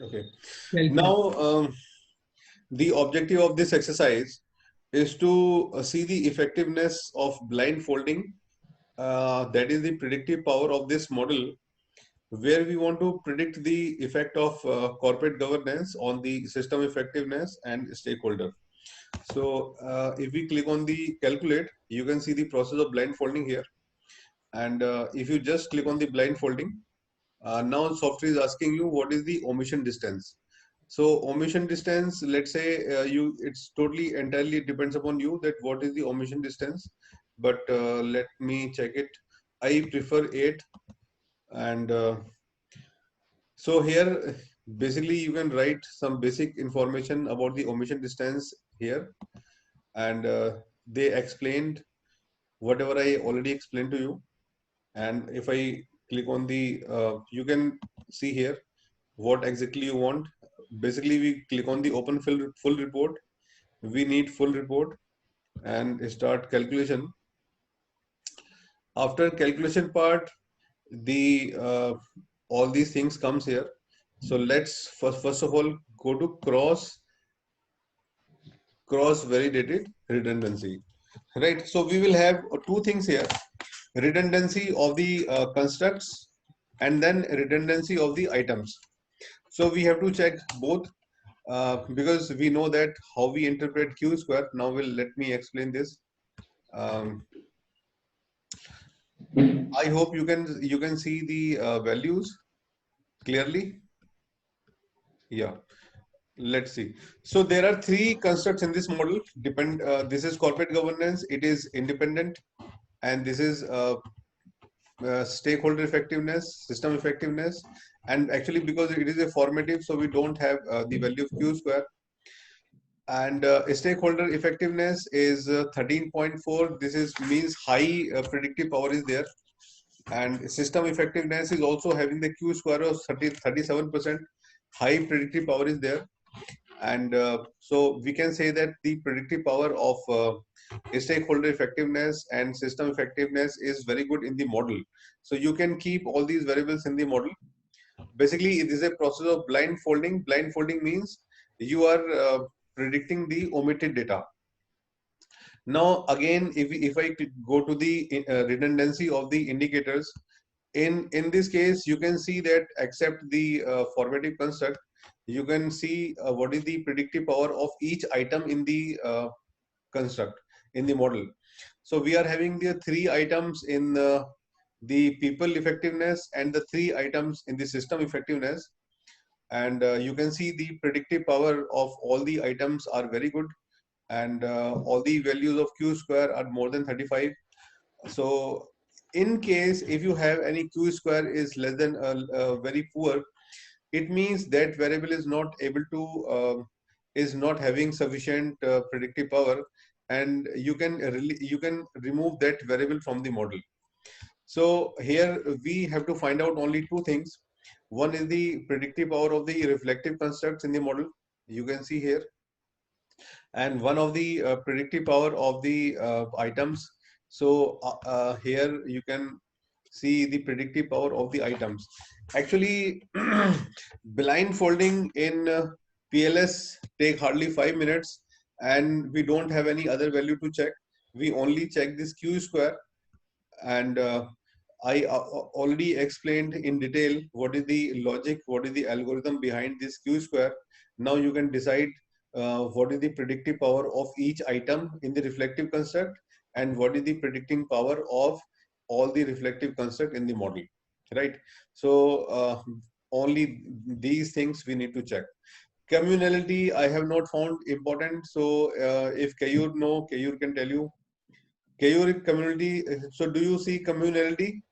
Okay. Welcome. Now, the objective of this exercise is to see the effectiveness of blindfolding. That is the predictive power of this model, where we want to predict the effect of corporate governance on the system effectiveness and stakeholder. So, if we click on the calculate, you can see the process of blindfolding here. And if you just click on the blindfolding, now software is asking you what is the omission distance. So omission distance, let's say it's totally entirely depends upon you that what is the omission distance. But let me check it. I prefer 8. And so here, basically you can write some basic information about the omission distance here. And they explained whatever I already explained to you. And if I click on the, you can see here what exactly you want. Basically, we click on the open full report. We need full report and start calculation. After calculation part, the all these things comes here. So let's first of all go to cross validated redundancy. Right. So we will have two things here: redundancy of the constructs and then redundancy of the items. So we have to check both because we know that how we interpret q square. Now let me explain this. Um, I hope you can see the values clearly. Yeah, let's see. So there are three constructs in this model. This is corporate governance. It is independent, and this is stakeholder effectiveness, system effectiveness, and actually because it is a formative, so we don't have the value of q square. And stakeholder effectiveness is 13.4. This is means high predictive power is there. And system effectiveness is also having the q square of 37%. High predictive power is there. And so we can say that the predictive power of stakeholder effectiveness and system effectiveness is very good in the model. So you can keep all these variables in the model. Basically, it is a process of blindfolding. Blindfolding means you are predicting the omitted data. Now, again, if I go to the redundancy of the indicators, in this case, you can see that except the formative construct, you can see what is the predictive power of each item in the construct in the model. So we are having the three items in the people effectiveness and the three items in the system effectiveness. And you can see the predictive power of all the items are very good, and all the values of q square are more than 35. So in case if you have any q square is less than very poor, it means that variable is not able to is not having sufficient predictive power, and you can remove that variable from the model. So here we have to find out only two things. One is the predictive power of the reflective constructs in the model, you can see here, and one of the predictive power of the items. So here you can see the predictive power of the items. Actually, blindfolding in PLS take hardly 5 minutes, and we don't have any other value to check. We only check this q square. And I already explained in detail what is the logic, what is the algorithm behind this q square. Now you can decide what is the predictive power of each item in the reflective construct, and what is the predicting power of all the reflective construct in the model, right? So only these things we need to check. Communality I have not found important. So if Kayur know, Kayur can tell you. Kayur community. So do you see communality?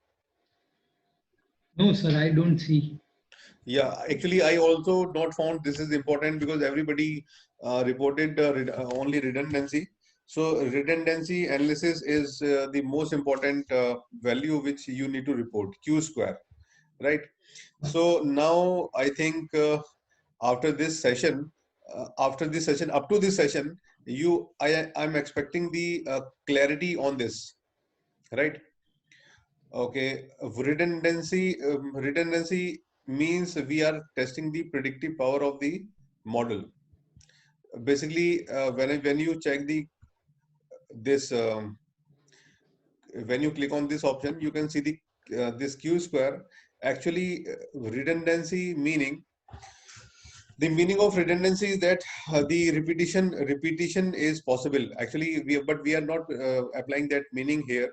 No, sir, I don't see. Yeah, actually, I also not found this is important because everybody reported only redundancy. So redundancy analysis is the most important value which you need to report, Q square, right? So now I think after this session, up to this session, I'm expecting the clarity on this, right? Okay, redundancy means we are testing the predictive power of the model. Basically, when you check the this when you click on this option, you can see the this q square. Actually, redundancy meaning, the meaning of redundancy is that the repetition is possible. Actually, we are not applying that meaning here.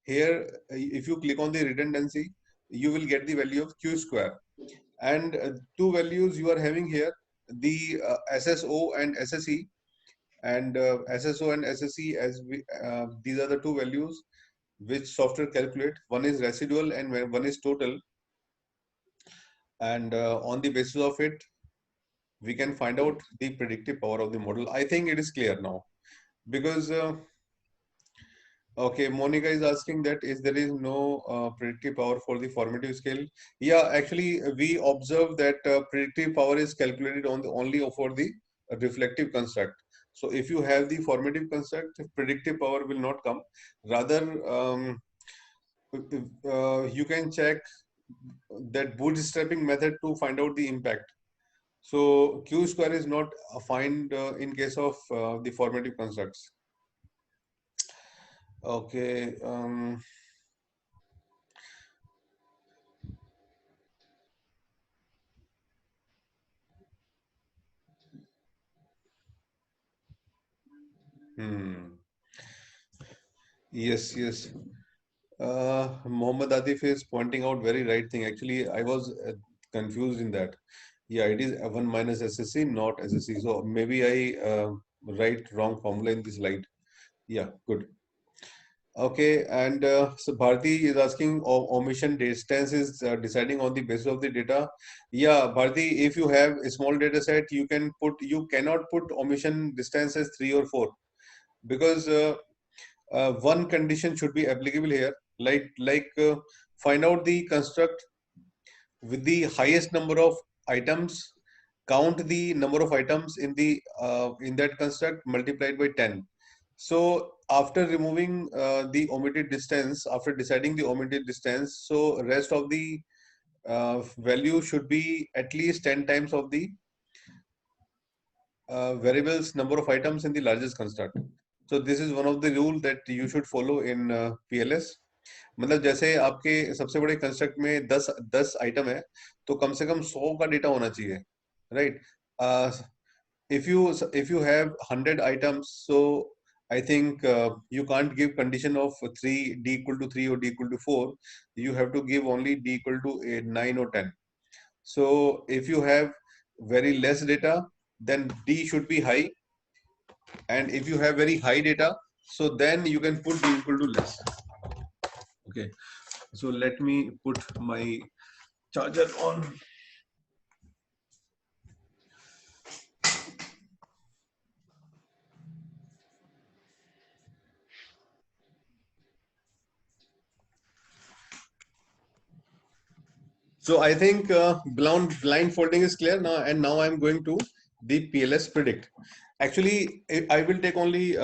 Here, if you click on the redundancy, you will get the value of q square, and two values you are having here, the SSO and SSE, and SSO and SSE, as these are the two values which software calculate. One is residual and one is total, and on the basis of it, we can find out the predictive power of the model. I think it is clear now, because okay, Monica is asking that is there is no predictive power for the formative scale. Yeah, actually, we observe that predictive power is calculated on the only for the reflective construct. So if you have the formative construct, predictive power will not come. Rather, you can check that bootstrapping method to find out the impact. So q square is not find in case of the formative constructs. Okay. Hmm. Yes, yes. Mohammad Atif is pointing out very right thing. Actually, I was confused in that. Yeah, it is 1 minus SSC, not SSC. So maybe I write wrong formula in this slide. Yeah, good. Okay, and so Bharti is asking omission distance is deciding on the basis of the data. Yeah, Bharti, if you have a small data set, you cannot put omission distance as 3 or 4, because one condition should be applicable here, like find out the construct with the highest number of items, count the number of items in that construct multiplied by 10. So after removing the omitted distance, after deciding the omitted distance, so rest of the value should be at least 10 times of the variables number of items in the largest construct. So this is one of the rule that you should follow in PLS. मतलब जैसे आपके सबसे बड़े construct में 10 item है, तो कम से कम 100 का डेटा होना चाहिए, right? If you have 100 items, so I think you can't give condition of 3 d equal to 3 or d equal to 4. You have to give only d equal to 9 or 10. So if you have very less data, then d should be high, and if you have very high data, so then you can put d equal to less. Okay, so let me put my charger on. So I think blindfolding is clear now, and now I'm going to the PLS predict. Actually, I will take only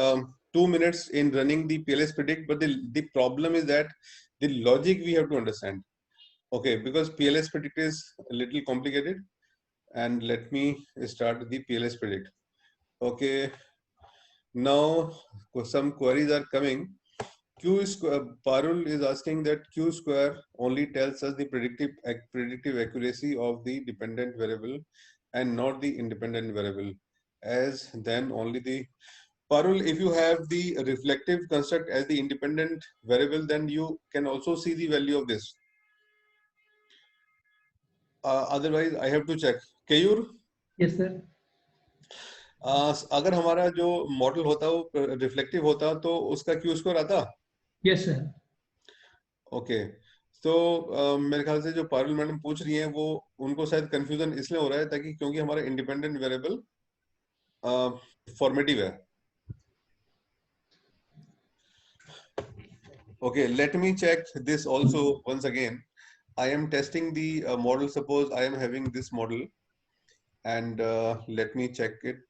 2 minutes in running the PLS predict, but the problem is that the logic we have to understand. Okay, because PLS predict is a little complicated, and let me start the PLS predict. Okay, now some queries are coming. Q square, Parul is asking that Q square only tells us the predictive accuracy of the dependent variable and not the independent variable. As then only the Parul, if you have the reflective construct as the independent variable, then you can also see the value of this. Otherwise, I have to check. Kayur? Yes, sir. अगर हमारा जो model होता वो reflective होता तो उसका Q score आता? Yes, sir. Okay, तो मेरे ख्याल से जो पारुल मैडम पूछ रही हैं वो उनको शायद कंफ्यूजन इसलिए हो रहा है ताकि क्योंकि हमारा इंडिपेंडेंट वेरिएबल फॉर्मेटिव है. Okay, let me check this also once again. I am testing the model. Suppose I am having this model, and let me check it.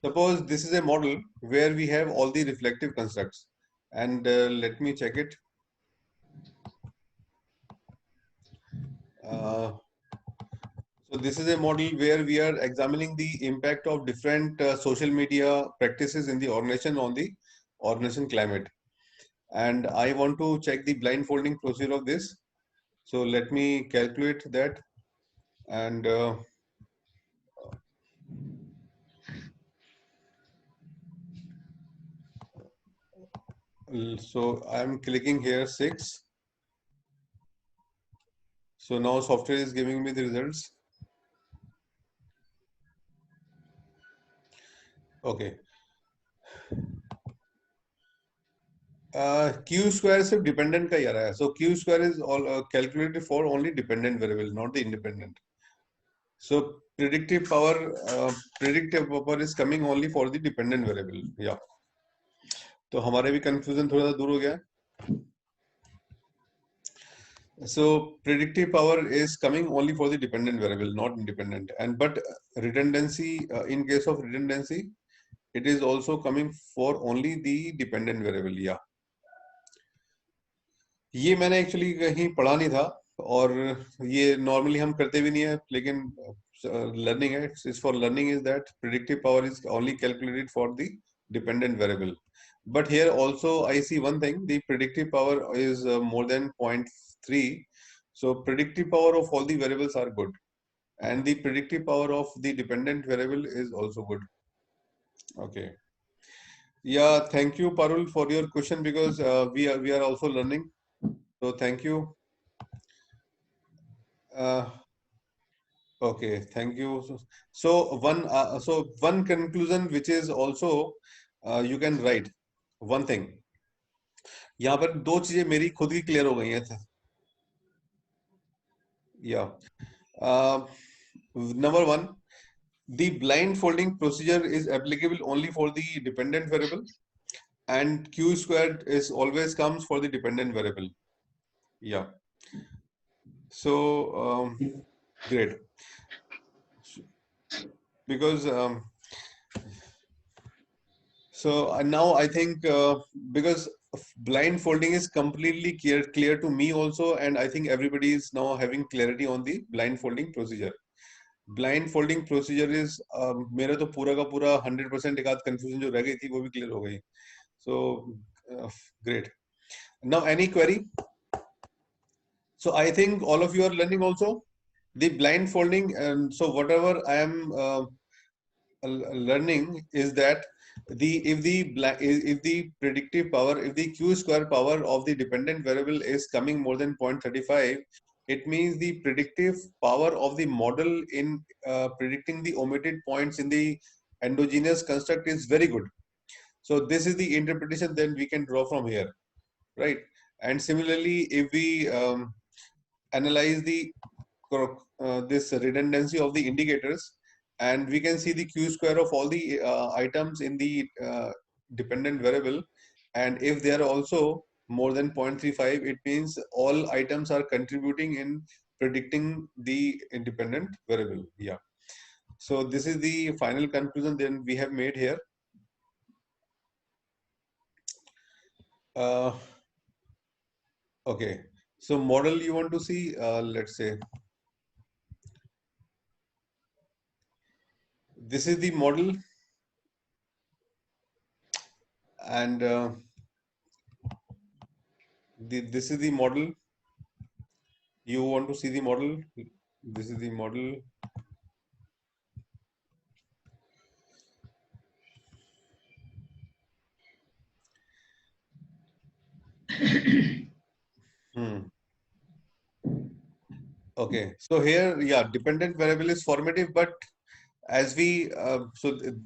Suppose this is a model where we have all the reflective constructs, and let me check it. So this is a model where we are examining the impact of different social media practices in the organization on the organization climate. And I want to check the blindfolding procedure of this. So let me calculate that. And so I'm clicking here 6. So now software is giving me the results. Okay. Q square सिर्फ dependent का ही आ रहा है. So Q square is all calculated for only dependent variable, not the independent. So predictive power is coming only for the dependent variable. Yeah. तो हमारे भी confusion थोड़ा सा दूर हो गया. So predictive power is coming only for the dependent variable, not independent. And but redundancy, in case of redundancy, it is also coming for only the dependent variable. Yeah. ये मैंने एक्चुअली कहीं पढ़ा नहीं था और ये नॉर्मली हम करते भी नहीं है, लेकिन लर्निंग है. It's for learning is that predictive power is only calculated for the dependent variable. But here also I see one thing: the predictive power is more than 0.3. So predictive power of all the variables are good, and the predictive power of the dependent variable is also good. Okay. Yeah, thank you, Parul, for your question, because we are also learning. So thank you. Okay, thank you. So one conclusion which is also you can write one thing. यहाँ पर दो चीजें मेरी खुद की clear हो गई हैं. Yeah. Number one, the blind folding procedure is applicable only for the dependent variable, and Q squared is always comes for the dependent variable. Yeah. So great. Because so now I think because blind folding is completely clear to me also, and I think everybody is now having clarity on the blind folding procedure. Blind folding procedure is मेरा तो पूरा का पूरा 100% एक आध confusion जो रह गई थी वो भी clear हो गई. So great. Now any query? So I think all of you are learning also the blind folding, and so whatever I am learning is that if the predictive power, if the Q square power of the dependent variable is coming more than 0.35, it means the predictive power of the model in predicting the omitted points in the endogenous construct is very good. So this is the interpretation then we can draw from here, right? And similarly, if we analyze the this redundancy of the indicators, and we can see the Q square of all the items in the dependent variable, and if they are also more than 0.35, it means all items are contributing in predicting the independent variable. Yeah. So this is the final conclusion then we have made here. Okay, so model you want to see, let's say this is the model, and this is the model. You want to see the model? This is the model. Okay, so here, yeah, dependent variable is formative, but as we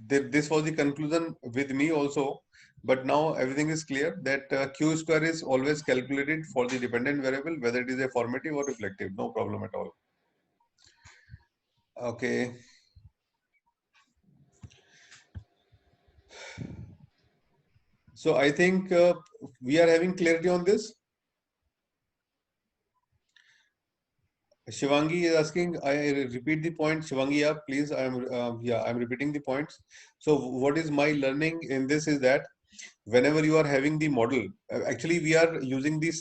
this was the conclusion with me also, but now everything is clear that Q square is always calculated for the dependent variable, whether it is a formative or reflective, no problem at all. Okay. So I think we are having clarity on this. Shivangi is asking, I repeat the point. Shivangi, yeah, please. I'm repeating the points. So what is my learning in this is that whenever you are having the model, actually we are using the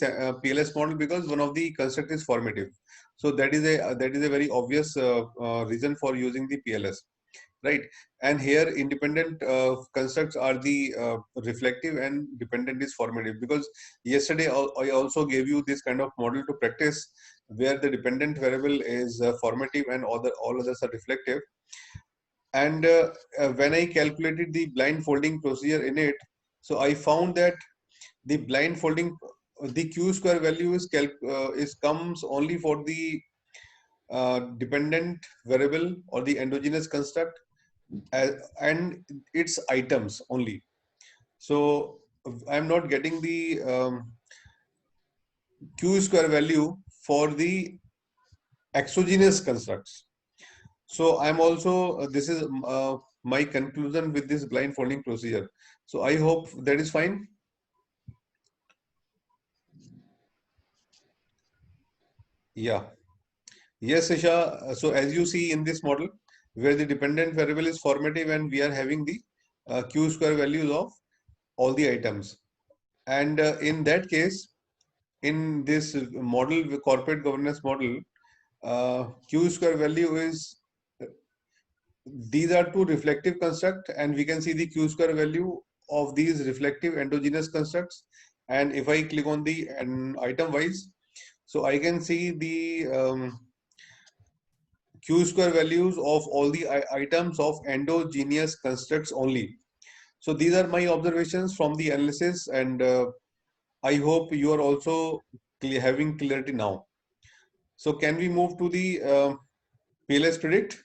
PLS model because one of the construct is formative. So that is a very obvious reason for using the PLS, right? And here independent constructs are the reflective and dependent is formative, because yesterday I also gave you this kind of model to practice, where the dependent variable is formative and all others are reflective. And when I calculated the blindfolding procedure in it, so I found that the blindfolding, the q square value is comes only for the dependent variable or the endogenous construct, and its items only. So I'm not getting the q square value for the exogenous constructs. So I'm also this is my conclusion with this blindfolding procedure. So I hope that is fine. Yeah. Yes, Isha. So as you see in this model, where the dependent variable is formative and we are having the q square values of all the items. And in that case, in this model, the corporate governance model, q square value is, these are two reflective construct, and we can see the q square value of these reflective endogenous constructs. And if I click on the item wise, so I can see the q square values of all the items of endogenous constructs only. So these are my observations from the analysis, and I hope you are also having clarity now. So can we move to the PLS predict?